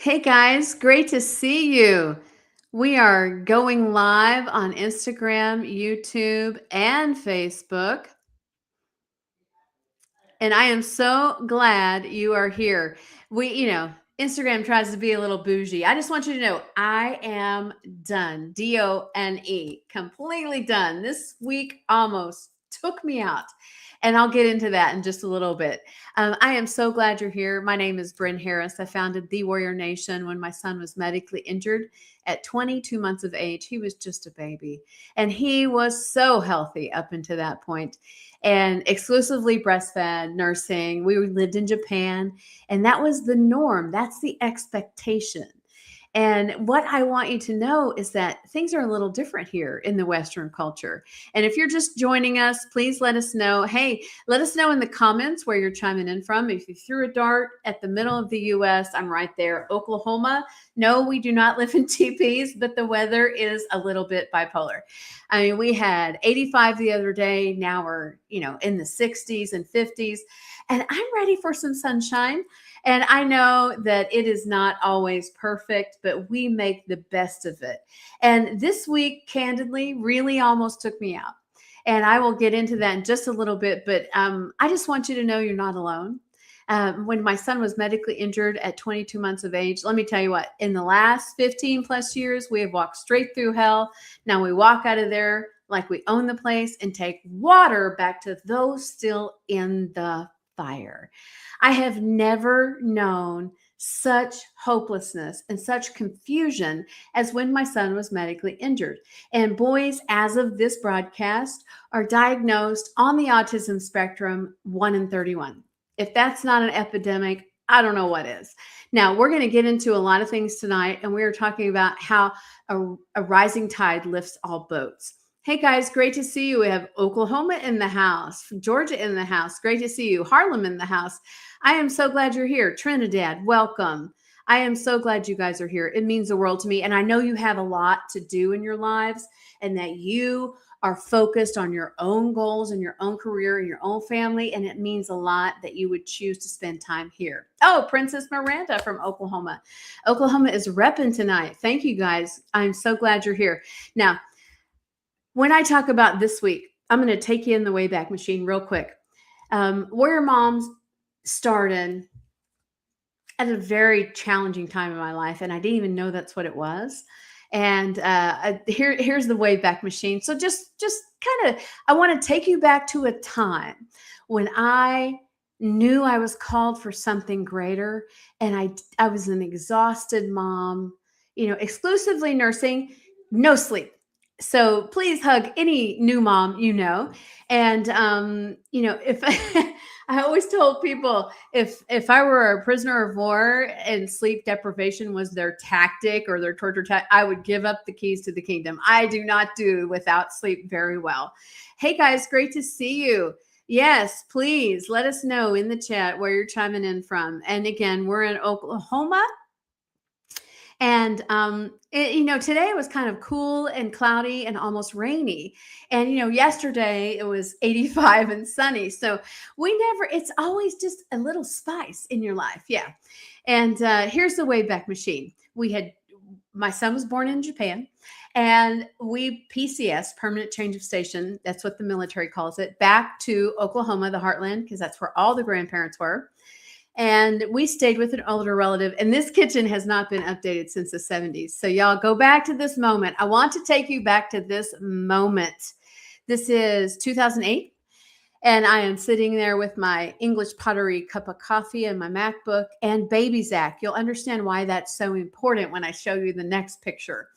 Hey guys, great to see you. We are going live on Instagram, YouTube, and Facebook. And I am so glad you are here. Instagram tries to be a little bougie. I just want you to know I am done. Done. Completely done. This week almost took me out. And I'll get into that in just a little bit. I am so glad you're here. My name is Bren Harris. I founded The Warrior Nation when my son was medically injured at 22 months of age. He was just a baby, and he was so healthy up until that point and exclusively breastfed, nursing. We lived in Japan, and that was the norm. That's the expectation. And what I want you to know is that things are a little different here in the Western culture. And if you're just joining us, please let us know. Hey, let us know in the comments where you're chiming in from. If you threw a dart at the middle of the U.S., I'm right there. Oklahoma. No, we do not live in teepees, but the weather is a little bit bipolar. I mean, we had 85 the other day. Now we're, in the 60s and 50s. And I'm ready for some sunshine. And I know that it is not always perfect, but we make the best of it. And this week, candidly, really almost took me out. And I will get into that in just a little bit. But I just want you to know you're not alone. When my son was medically injured at 22 months of age, let me tell you what, in the last 15 plus years, we have walked straight through hell. Now we walk out of there like we own the place and take water back to those still in the fire. I have never known such hopelessness and such confusion as when my son was medically injured. And boys, as of this broadcast, are diagnosed on the autism spectrum 1 in 31. If that's not an epidemic, I don't know what is. Now, we're going to get into a lot of things tonight, and we are talking about how a rising tide lifts all boats. Hey guys, great to see you. We have Oklahoma in the house, Georgia in the house. Great to see you. Harlem in the house. I am so glad you're here. Trinidad, welcome. I am so glad you guys are here. It means the world to me. And I know you have a lot to do in your lives and that you are focused on your own goals and your own career and your own family. And it means a lot that you would choose to spend time here. Oh, Princess Miranda from Oklahoma. Oklahoma is repping tonight. Thank you guys. I'm so glad you're here. Now, when I talk about this week, I'm going to take you in the Wayback Machine real quick. Warrior Moms started at a very challenging time in my life, and I didn't even know that's what it was. And here's the Wayback Machine. So just kind of, I want to take you back to a time when I knew I was called for something greater, and I was an exhausted mom, exclusively nursing, no sleep. So please hug any new mom you know. And if I always told people if I were a prisoner of war and sleep deprivation was their tactic or their torture tactic, I would give up the keys to the kingdom. I do not do without sleep very well. Hey guys, great to see you. Yes, please let us know in the chat where you're chiming in from. And again, we're in Oklahoma. And, today it was kind of cool and cloudy and almost rainy. And, yesterday it was 85 and sunny. So it's always just a little spice in your life. Yeah. And here's the Wayback Machine. My son was born in Japan, and we PCS, permanent change of station. That's what the military calls it, back to Oklahoma, the heartland, because that's where all the grandparents were. And we stayed with an older relative, and this kitchen has not been updated since the 70s. So y'all go back to this moment. I want to take you back to this moment. This is 2008, and I am sitting there with my English pottery cup of coffee and my MacBook and baby Zach. You'll understand why that's so important when I show you the next picture.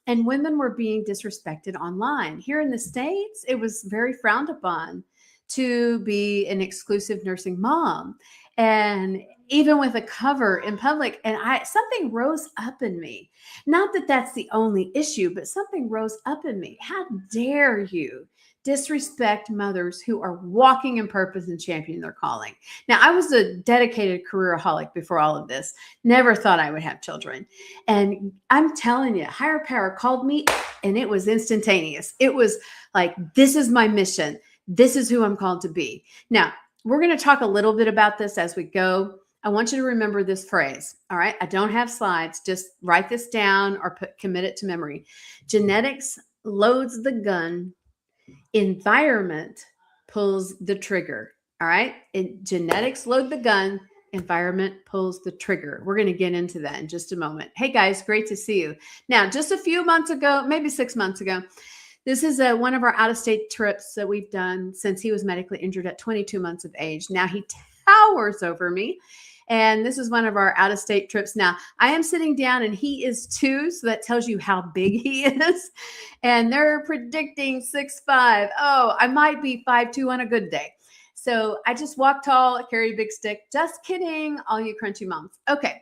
And women were being disrespected online. Here in the States, it was very frowned upon to be an exclusive nursing mom. And even with a cover in public, and something rose up in me. Not that that's the only issue, but something rose up in me. How dare you disrespect mothers who are walking in purpose and championing their calling? Now, I was a dedicated careeraholic before all of this. Never thought I would have children. And I'm telling you, higher power called me, and it was instantaneous. It was like, this is my mission. This is who I'm called to be. Now, we're going to talk a little bit about this as we go. I want you to remember this phrase. All right. I don't have slides. Just write this down or commit it to memory. Genetics loads the gun, environment pulls the trigger. All right. Genetics load the gun, environment pulls the trigger. We're going to get into that in just a moment. Hey guys, great to see you. Now, just a few months ago, maybe 6 months ago, this is one of our out-of-state trips that we've done since he was medically injured at 22 months of age. Now he towers over me. And this is one of our out-of-state trips. Now, I am sitting down and he is 2, so that tells you how big he is. And they're predicting 6'5". Oh, I might be 5'2" on a good day. So I just walk tall, carry a big stick. Just kidding, all you crunchy moms. Okay.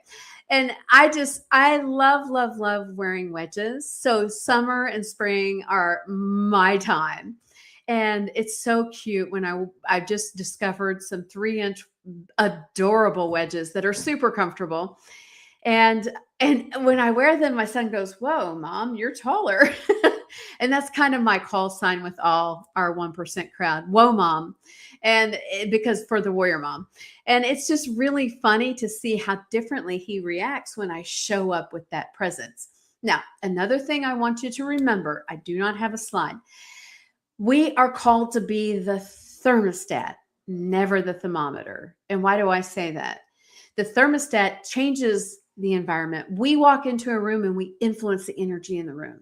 And I love wearing wedges. So summer and spring are my time. And it's so cute when I just discovered some 3-inch adorable wedges that are super comfortable. And when I wear them, my son goes, "Whoa, Mom, you're taller." And that's kind of my call sign with all our 1% crowd. Whoa, Mom. And because for the warrior mom. And it's just really funny to see how differently he reacts when I show up with that presence. Now, another thing I want you to remember, I do not have a slide. We are called to be the thermostat, never the thermometer. And why do I say that? The thermostat changes the environment. We walk into a room and we influence the energy in the room.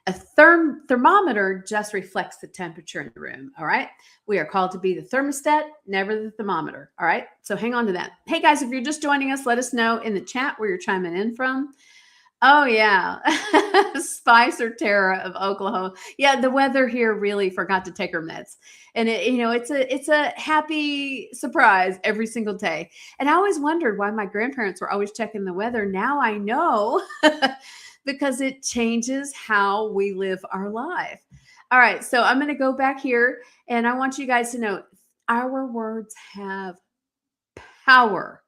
A thermometer just reflects the temperature in the room. All right. We are called to be the thermostat, never the thermometer. All right. So hang on to that. Hey guys, if you're just joining us, let us know in the chat where you're chiming in from. Oh yeah. Spice or Tara of Oklahoma. Yeah. The weather here really forgot to take her meds. And it's a happy surprise every single day. And I always wondered why my grandparents were always checking the weather. Now I know. Because it changes how we live our life. All right, so I'm going to go back here, and I want you guys to know our words have power.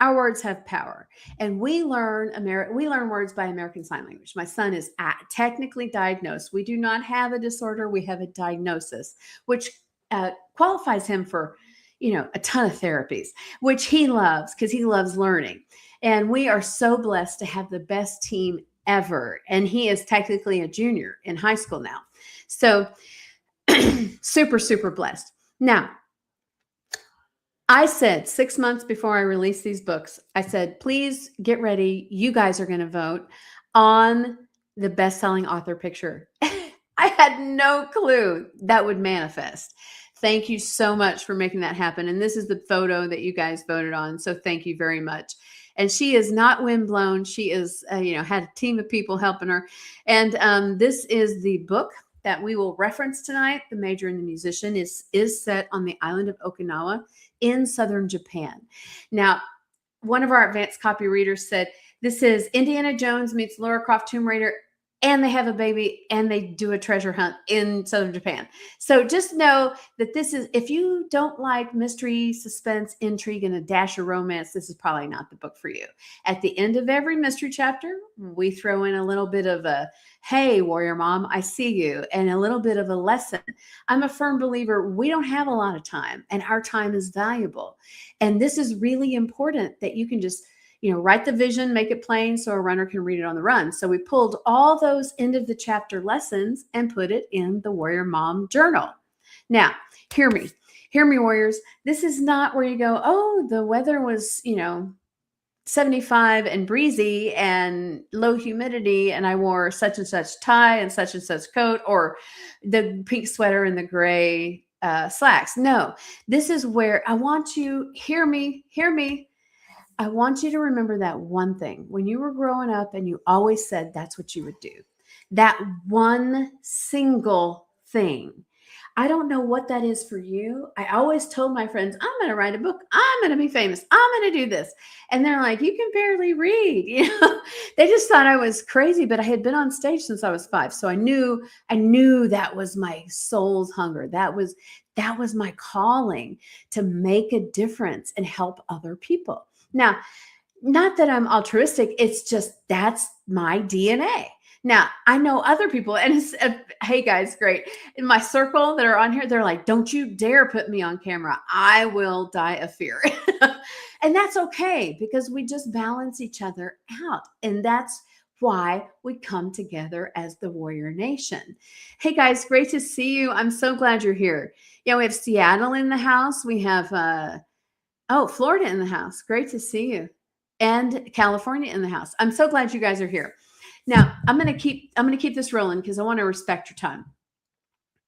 Our words have power, and we learn words by American Sign Language. My son is technically diagnosed. We do not have a disorder; we have a diagnosis, which qualifies him for, a ton of therapies, which he loves because he loves learning. And we are so blessed to have the best team ever. And he is technically a junior in high school now. So super, super blessed. Now, I said 6 months before I released these books, I said, please get ready. You guys are going to vote on the best-selling author picture. I had no clue that would manifest. Thank you so much for making that happen. And this is the photo that you guys voted on. So thank you very much. And she is not windblown. She is, had a team of people helping her. And this is the book that we will reference tonight. The Major and the Musician is set on the island of Okinawa in southern Japan. Now, one of our advanced copy readers said, this is Indiana Jones meets Lara Croft Tomb Raider, and they have a baby, and they do a treasure hunt in southern Japan. So just know that this is, if you don't like mystery, suspense, intrigue, and a dash of romance, this is probably not the book for you. At the end of every mystery chapter, we throw in a little bit of a, hey, warrior mom, I see you, and a little bit of a lesson. I'm a firm believer we don't have a lot of time, and our time is valuable. And this is really important that you can just write the vision, make it plain so a runner can read it on the run. So we pulled all those end of the chapter lessons and put it in the Warrior Mom Journal. Now, hear me, warriors. This is not where you go, oh, the weather was, 75 and breezy and low humidity, and I wore such and such tie and such coat, or the pink sweater and the gray slacks. No, this is where I want you, hear me. I want you to remember that one thing when you were growing up and you always said that's what you would do. That one single thing. I don't know what that is for you. I always told my friends, I'm going to write a book. I'm going to be famous. I'm going to do this. And they're like, you can barely read. They just thought I was crazy, but I had been on stage since I was 5. So I knew that was my soul's hunger. That was my calling to make a difference and help other people. Now, not that I'm altruistic, it's just that's my DNA. Now, I know other people, and it's, hey guys, great. In my circle that are on here, they're like, don't you dare put me on camera. I will die of fear. And that's okay because we just balance each other out. And that's why we come together as the Warrior Nation. Hey guys, great to see you. I'm so glad you're here. Yeah, we have Seattle in the house. We have Florida in the house. Great to see you. And California in the house. I'm so glad you guys are here. Now, I'm going to keep this rolling because I want to respect your time.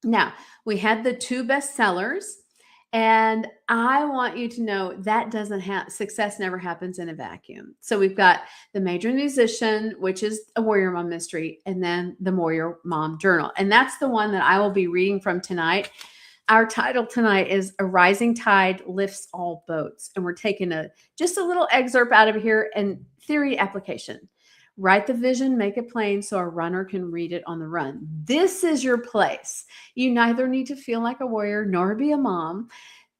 Now, we had the 2 bestsellers, and I want you to know that success never happens in a vacuum. So we've got The Major Musician, which is a Warrior Mom mystery, and then the Warrior Mom Journal. And that's the one that I will be reading from tonight. Our title tonight is A Rising Tide Lifts All Boats. And we're taking just a little excerpt out of here and theory application. Write the vision, make it plain so a runner can read it on the run. This is your place. You neither need to feel like a warrior nor be a mom.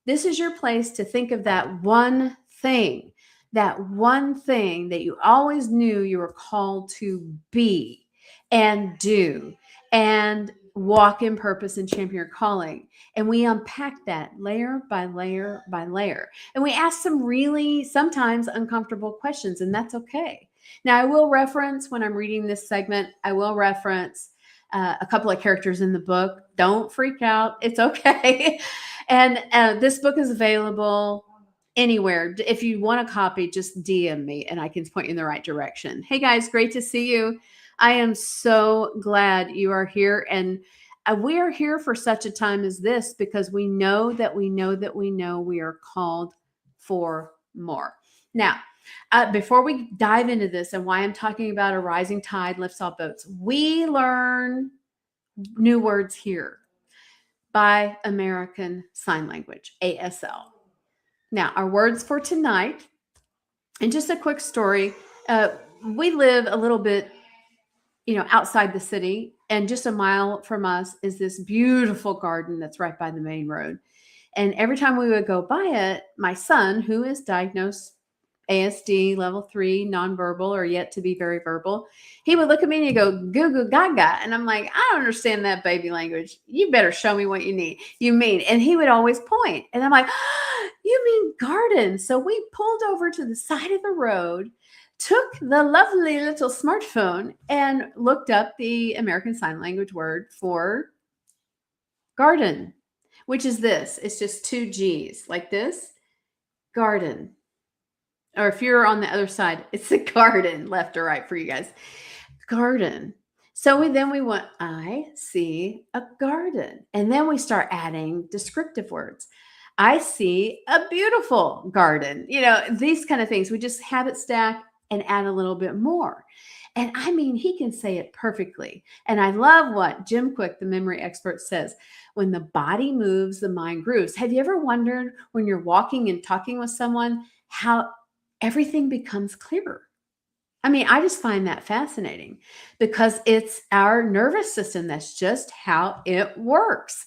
This is your place to think of that one thing that you always knew you were called to be and do and walk in purpose and champion your calling. And we unpack that layer by layer by layer. And we ask some really sometimes uncomfortable questions, and that's okay. Now, I will reference when I'm reading this segment, I will reference a couple of characters in the book. Don't freak out. It's okay. And this book is available anywhere. If you want a copy, just DM me and I can point you in the right direction. Hey guys, great to see you. I am so glad you are here. And we are here for such a time as this because we know that we are called for more. Now, before we dive into this and why I'm talking about a rising tide lifts all boats, we learn new words here by American Sign Language, ASL. Now, our words for tonight, and just a quick story. We live a little bit, outside the city, and just a mile from us is this beautiful garden that's right by the main road. And every time we would go by it, my son, who is diagnosed ASD level 3, nonverbal or yet to be very verbal, he would look at me and he'd go, goo goo gaga. And I'm like, I don't understand that baby language. You better show me what you mean. And he would always point. And I'm like, you mean garden. So we pulled over to the side of the road, took the lovely little smartphone and looked up the American Sign Language word for garden, which is this. It's just 2 G's like this, garden. Or if you're on the other side, it's a garden, left or right for you guys. Garden. So we went, I see a garden. And then we start adding descriptive words. I see a beautiful garden. These kind of things. We just have it stack and add a little bit more. And I mean, he can say it perfectly. And I love what Jim Quick, the memory expert, says. When the body moves, the mind grooves. Have you ever wondered when you're walking and talking with someone how everything becomes clearer? I mean, I just find that fascinating because it's our nervous system. That's just how it works.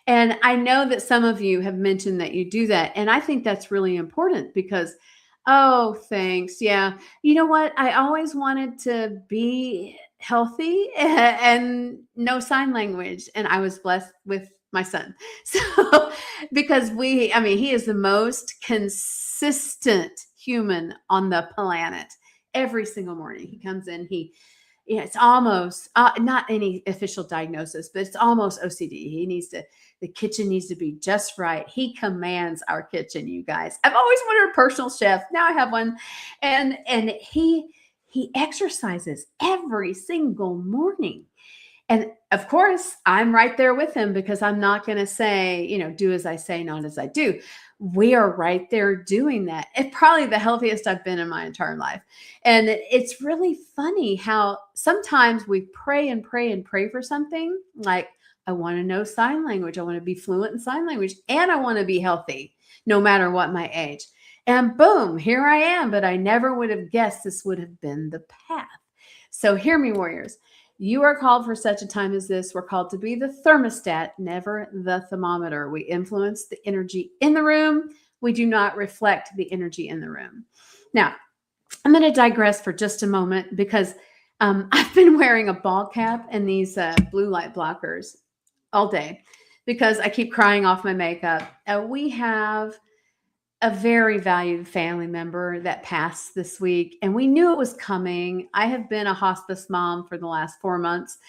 And I know that some of you have mentioned that you do that. And I think that's really important because, oh, thanks. Yeah. You know what? I always wanted to be healthy and know sign language. And I was blessed with my son. So because he is the most consistent human on the planet. Every single morning he comes in, it's almost not any official diagnosis, but it's almost OCD. The kitchen needs to be just right. He commands our kitchen, you guys. I've always wanted a personal chef. Now I have one. And he exercises every single morning. And of course, I'm right there with him because I'm not going to say, do as I say, not as I do. We are right there doing that. It's probably the healthiest I've been in my entire life. And it's really funny how sometimes we pray and pray and pray for something like, I want to know sign language. I want to be fluent in sign language and I want to be healthy no matter what my age. And boom, here I am. But I never would have guessed this would have been the path. So hear me, warriors. You are called for such a time as this. We're called to be the thermostat, never the thermometer. We influence the energy in the room. We do not reflect the energy in the room. Now, I'm going to digress for just a moment because I've been wearing a ball cap and these blue light blockers all day because I keep crying off my makeup. We have a very valued family member that passed this week, and we knew it was coming. I have been a hospice mom for the last 4 months,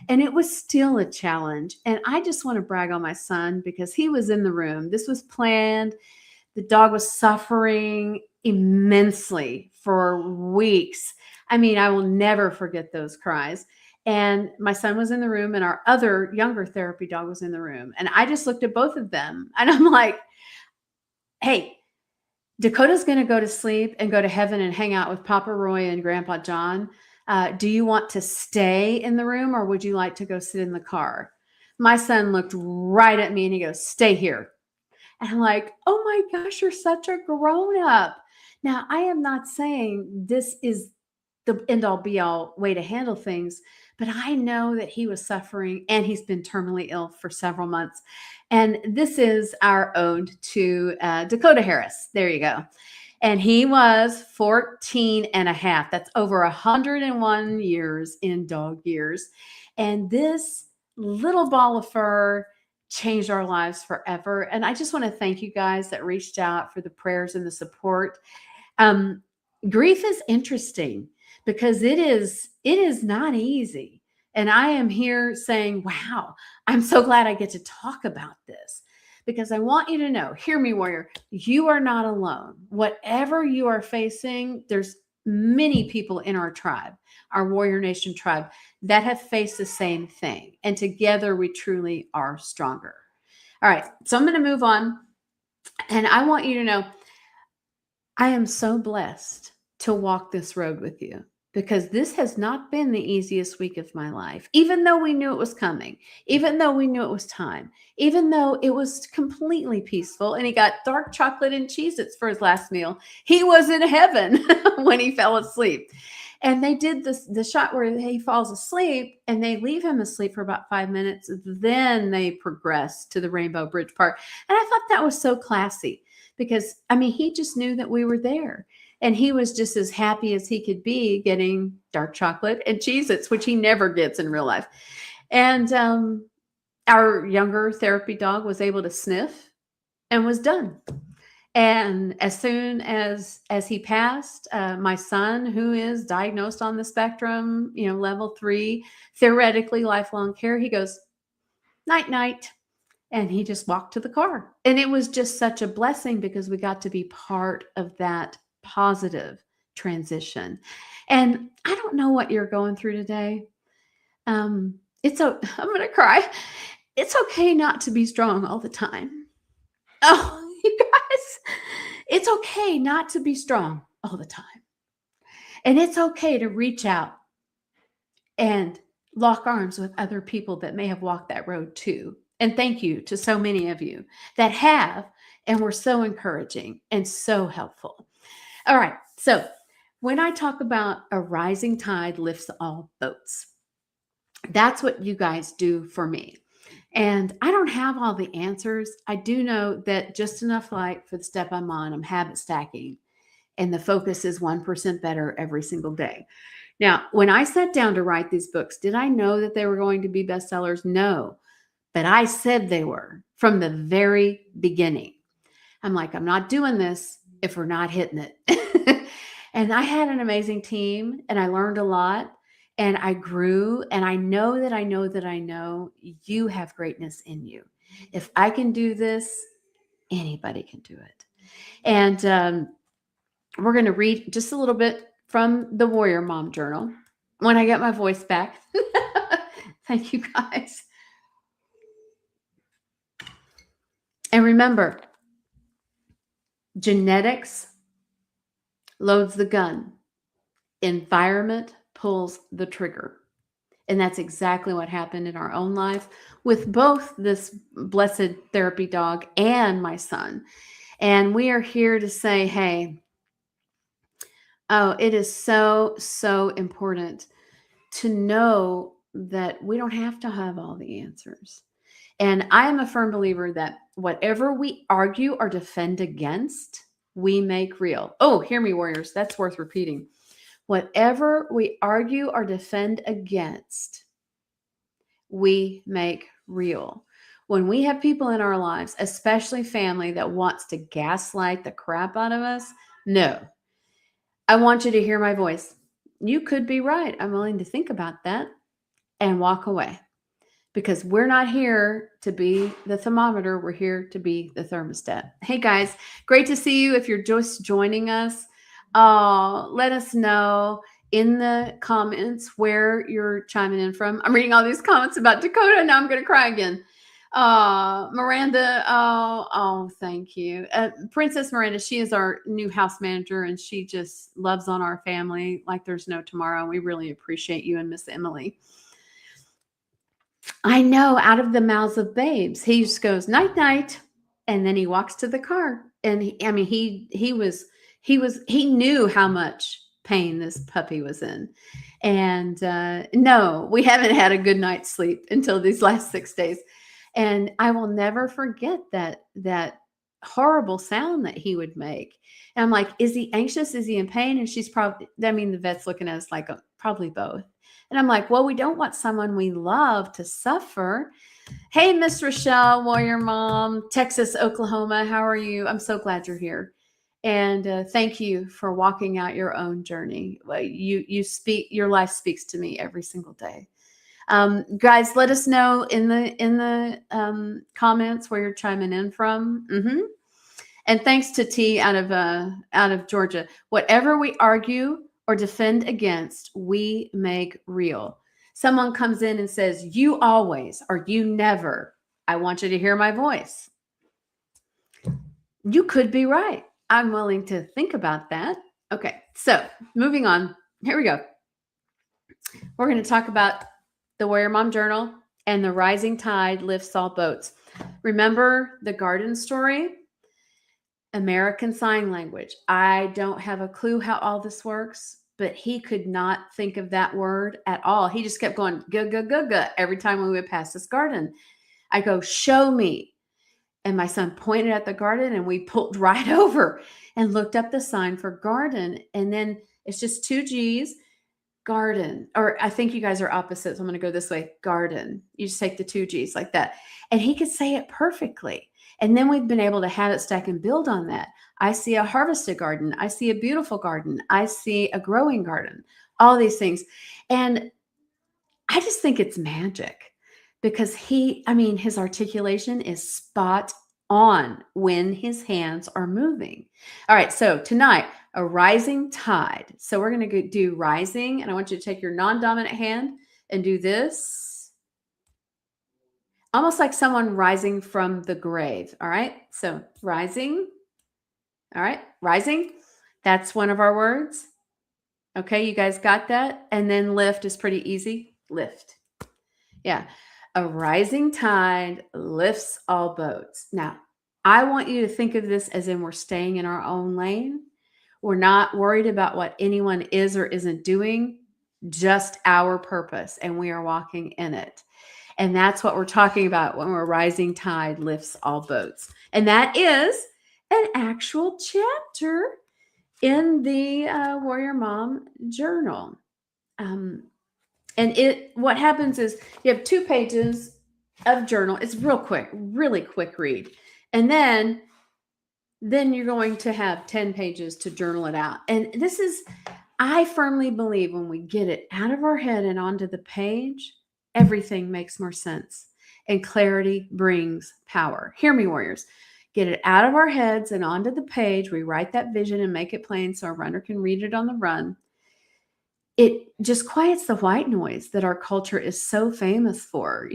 and it was still a challenge. And I just want to brag on my son because he was in the room. This was planned. The dog was suffering immensely for weeks. I mean, I will never forget those cries. And my son was in the room, and our other younger therapy dog was in the room. And I just looked at both of them, and I'm like, hey, Dakota's going to go to sleep and go to heaven and hang out with Papa Roy and Grandpa John. Do you want to stay in the room, or would you like to go sit in the car? My son looked right at me and he goes, stay here. And I'm like, oh my gosh, you're such a grown up. Now, I am not saying this is the end all be all way to handle things, but I know that he was suffering and he's been terminally ill for several months. And this is our ode to Dakota Harris. There you go. And he was 14 and a half. That's over 101 years in dog years. And this little ball of fur changed our lives forever. And I just want to thank you guys that reached out for the prayers and the support. Um, Grief is interesting because it is not easy. And I am here saying, wow, I'm so glad I get to talk about this because I want you to know, hear me, warrior, you are not alone. Whatever you are facing, there's many people in our tribe, our Warrior Nation tribe, that have faced the same thing. And together we truly are stronger. All right. So I'm going to move on. And I want you to know, I am so blessed to walk this road with you because this has not been the easiest week of my life, even though we knew it was coming, even though we knew it was time, even though it was completely peaceful and he got dark chocolate and Cheez-Its for his last meal. He was in heaven when he fell asleep. And they did the shot where he falls asleep and they leave him asleep for about 5 minutes. Then they progress to the Rainbow Bridge part. And I thought that was so classy because, I mean, he just knew that we were there. And he was just as happy as he could be getting dark chocolate and Cheez-Its, which he never gets in real life. And our younger therapy dog was able to sniff and was done. And as soon as he passed, my son, who is diagnosed on the spectrum, level 3, theoretically lifelong care, he goes, night, night. And he just walked to the car. And it was just such a blessing because we got to be part of that positive transition. And I don't know what you're going through today. I'm going to cry. It's okay not to be strong all the time. Oh, you guys, it's okay not to be strong all the time. And it's okay to reach out and lock arms with other people that may have walked that road too. And thank you to so many of you that have and were so encouraging and so helpful. All right. So when I talk about a rising tide lifts all boats, that's what you guys do for me. And I don't have all the answers. I do know that just enough light for the step I'm on, I'm habit stacking. And the focus is 1% better every single day. Now, when I sat down to write these books, did I know that they were going to be bestsellers? No. But I said they were from the very beginning. I'm like, I'm not doing this if we're not hitting it. And I had an amazing team and I learned a lot and I grew. And I know that I know you have greatness in you. If I can do this, anybody can do it. And we're going to read just a little bit from the Warrior Mom Journal when I get my voice back. Thank you guys. And remember, genetics loads the gun. Environment pulls the trigger. And that's exactly what happened in our own life with both this blessed therapy dog and my son. And we are here to say, hey, it is so, so important to know that we don't have to have all the answers. And I am a firm believer that whatever we argue or defend against, we make real. Oh, hear me, warriors. That's worth repeating. Whatever we argue or defend against, we make real. When we have people in our lives, especially family, that wants to gaslight the crap out of us, no. I want you to hear my voice. You could be right. I'm willing to think about that and walk away, because we're not here to be the thermometer. We're here to be the thermostat. Hey guys, great to see you. If you're just joining us, let us know in the comments where you're chiming in from. I'm reading all these comments about Dakota. Now I'm going to cry again. Miranda, thank you. Princess Miranda, she is our new house manager, and she just loves on our family like there's no tomorrow. We really appreciate you and Miss Emily. I know, out of the mouths of babes. He just goes, night, night. And then he walks to the car. And he knew how much pain this puppy was in. And no, we haven't had a good night's sleep until these last 6 days. And I will never forget that horrible sound that he would make. And I'm like, is he anxious? Is he in pain? And she's probably, the vet's looking at us like, probably both. And I'm like, well, we don't want someone we love to suffer. Hey, Miss Rochelle, Warrior Mom, Texas, Oklahoma. How are you? I'm so glad you're here. And thank you for walking out your own journey. You speak, your life speaks to me every single day. Guys, let us know in the comments where you're chiming in from. And thanks to T out of Georgia. Whatever we argue or defend against, we make real. Someone comes in and says, you always or you never. I want you to hear my voice. You could be right. I'm willing to think about that. Okay, so moving on. Here we go. We're going to talk about the Warrior Mom Journal and the rising tide lifts all boats. Remember the garden story? American Sign Language. I don't have a clue how all this works, but he could not think of that word at all. He just kept going, go, go, go, go, every time we would pass this garden. I go, show me. And my son pointed at the garden, and we pulled right over and looked up the sign for garden. And then it's just 2 G's. Garden, or I think you guys are opposites. I'm going to go this way. Garden. You just take the 2 G's like that. And he could say it perfectly. And then we've been able to have it stack and build on that. I see a harvested garden. I see a beautiful garden. I see a growing garden, all these things. And I just think it's magic because his articulation is spot on when his hands are moving. All right. So tonight, a rising tide. So we're going to do rising, and I want you to take your non-dominant hand and do this. Almost like someone rising from the grave. All right. So rising. All right. Rising. That's one of our words. Okay. You guys got that? And then lift is pretty easy. Lift. Yeah. A rising tide lifts all boats. Now, I want you to think of this as in we're staying in our own lane. We're not worried about what anyone is or isn't doing, just our purpose, and we are walking in it. And that's what we're talking about when we're rising tide lifts all boats. And that is an actual chapter in the Warrior Mom Journal. What happens is you have 2 pages of journal. It's real quick, really quick read. And then you're going to have 10 pages to journal it out. And I firmly believe when we get it out of our head and onto the page, everything makes more sense. And clarity brings power. Hear me, warriors. Get it out of our heads and onto the page. We write that vision and make it plain so a runner can read it on the run. It just quiets the white noise that our culture is so famous for,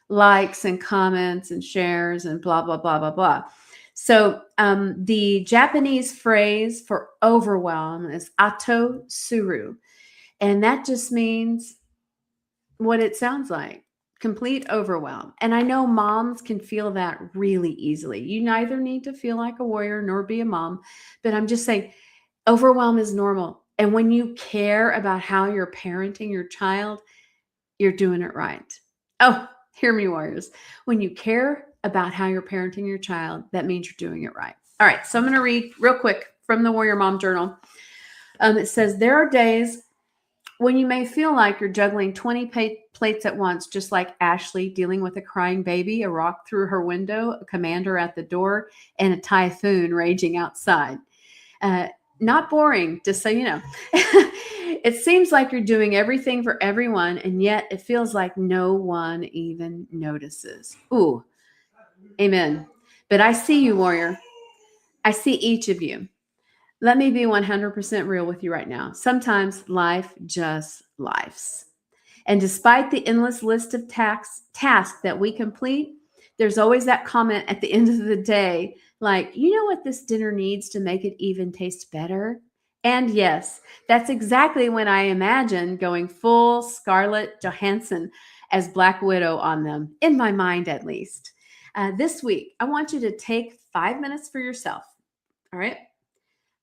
likes and comments and shares and blah, blah, blah, blah, blah. So the Japanese phrase for overwhelm is ato suru. And that just means what it sounds like, complete overwhelm. And I know moms can feel that really easily. You neither need to feel like a warrior nor be a mom, but I'm just saying overwhelm is normal. And when you care about how you're parenting your child, you're doing it right. Oh, hear me, warriors. When you care about how you're parenting your child, that means you're doing it right. All right. So I'm going to read real quick from the Warrior Mom Journal. It says, there are days When you may feel like you're juggling 20 plates at once, just like Ashley dealing with a crying baby, a rock through her window, a commander at the door, and a typhoon raging outside. Uh, Not boring, just so you know. It seems like you're doing everything for everyone, and yet it feels like no one even notices. Ooh, amen. But I see you, warrior. I see each of you. Let me be 100% real with you right now. Sometimes life just lifes. And despite the endless list of tasks that we complete, there's always that comment at the end of the day, like, you know what this dinner needs to make it even taste better? And yes, that's exactly when I imagine going full Scarlett Johansson as Black Widow on them, in my mind at least. This week, I want you to take 5 minutes for yourself. All right.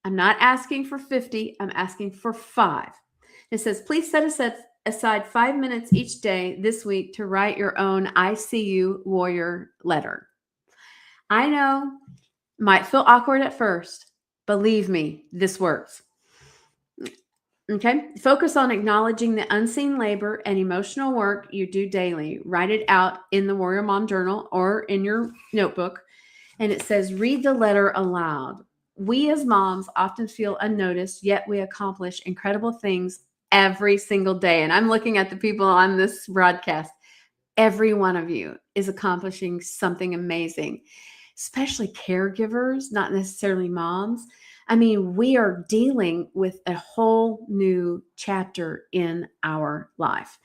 I'm not asking for 50, I'm asking for five. It says, please set aside 5 minutes each day this week to write your own I see you warrior letter. I know, might feel awkward at first. Believe me, this works. Okay. Focus on acknowledging the unseen labor and emotional work you do daily. Write it out in the Warrior Mom Journal or in your notebook. And it says, read the letter aloud. We as moms often feel unnoticed, yet we accomplish incredible things every single day. And I'm looking at the people on this broadcast. Every one of you is accomplishing something amazing, especially caregivers, not necessarily moms. I mean, we are dealing with a whole new chapter in our life.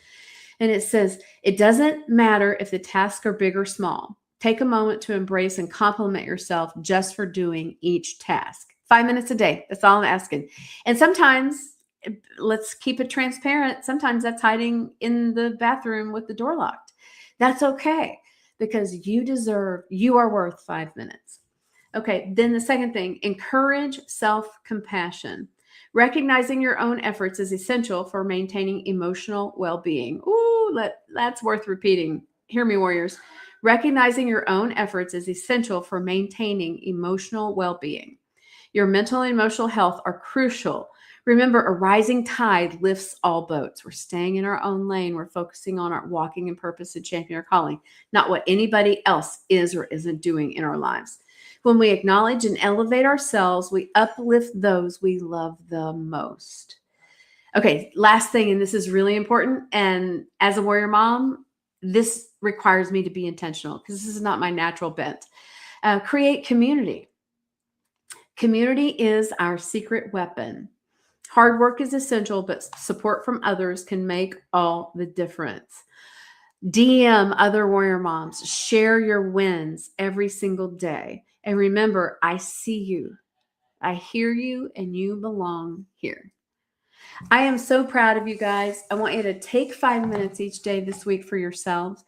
And it says, it doesn't matter if the tasks are big or small. Take a moment to embrace and compliment yourself just for doing each task. 5 minutes a day. That's all I'm asking. And sometimes, let's keep it transparent. Sometimes that's hiding in the bathroom with the door locked. That's okay because you are worth 5 minutes. Okay, then the second thing, encourage self compassion. Recognizing your own efforts is essential for maintaining emotional well being. Ooh, that's worth repeating. Hear me, warriors. Recognizing your own efforts is essential for maintaining emotional well being. Your mental and emotional health are crucial. Remember, a rising tide lifts all boats. We're staying in our own lane. We're focusing on our walking in purpose and champion our calling, not what anybody else is or isn't doing in our lives. When we acknowledge and elevate ourselves, we uplift those we love the most. Okay, last thing, and this is really important. And as a warrior mom, this requires me to be intentional because this is not my natural bent. Create community. Community is our secret weapon. Hard work is essential, but support from others can make all the difference. DM other warrior moms, share your wins every single day. And remember, I see you, I hear you, and you belong here. I am so proud of you guys. I want you to take 5 minutes each day this week for yourselves.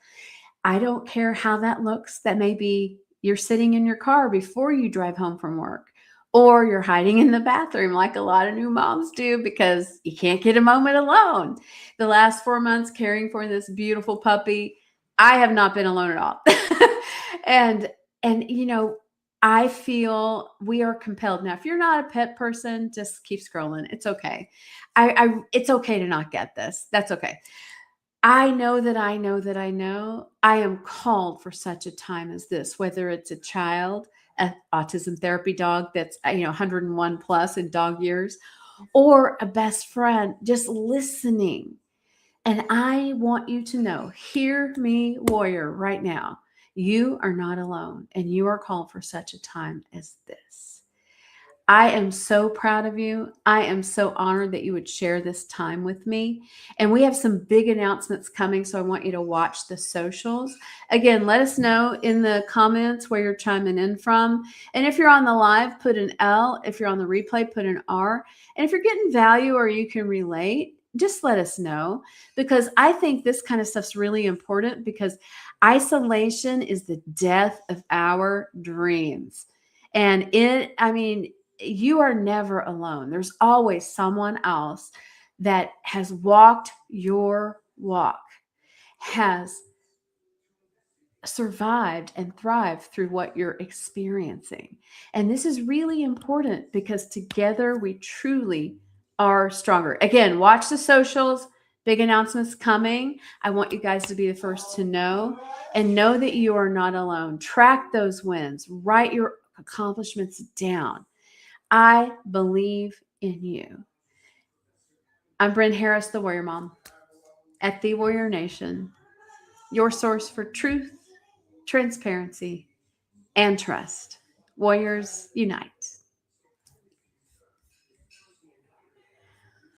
I don't care how that looks. That may be you're sitting in your car before you drive home from work, or you're hiding in the bathroom like a lot of new moms do because you can't get a moment alone. The last 4 months caring for this beautiful puppy, I have not been alone at all. and and I feel we are compelled. Now, if you're not a pet person, just keep scrolling. It's okay. It's okay to not get this. That's okay. I know that I know that I know I am called for such a time as this, whether it's a child, an autism therapy dog that's 101 plus in dog years, or a best friend just listening. And I want you to know, hear me, warrior, right now. You are not alone, and you are called for such a time as this. I am so proud of you. I am so honored that you would share this time with me. And we have some big announcements coming, so I want you to watch the socials. Again, let us know in the comments where you're chiming in from. And if you're on the live, put an L. If you're on the replay, put an R. And if you're getting value or you can relate, just let us know, because I think this kind of stuff's really important, because isolation is the death of our dreams. And you are never alone. There's always someone else that has walked your walk, has survived and thrived through what you're experiencing. And this is really important because together we truly are stronger. Again, watch the socials. Big announcements coming. I want you guys to be the first to know, and know that you are not alone. Track those wins. Write your accomplishments down. I believe in you. I'm Bren Harris, the Warrior Mom at The Warrior Nation, your source for truth, transparency, and trust. Warriors unite.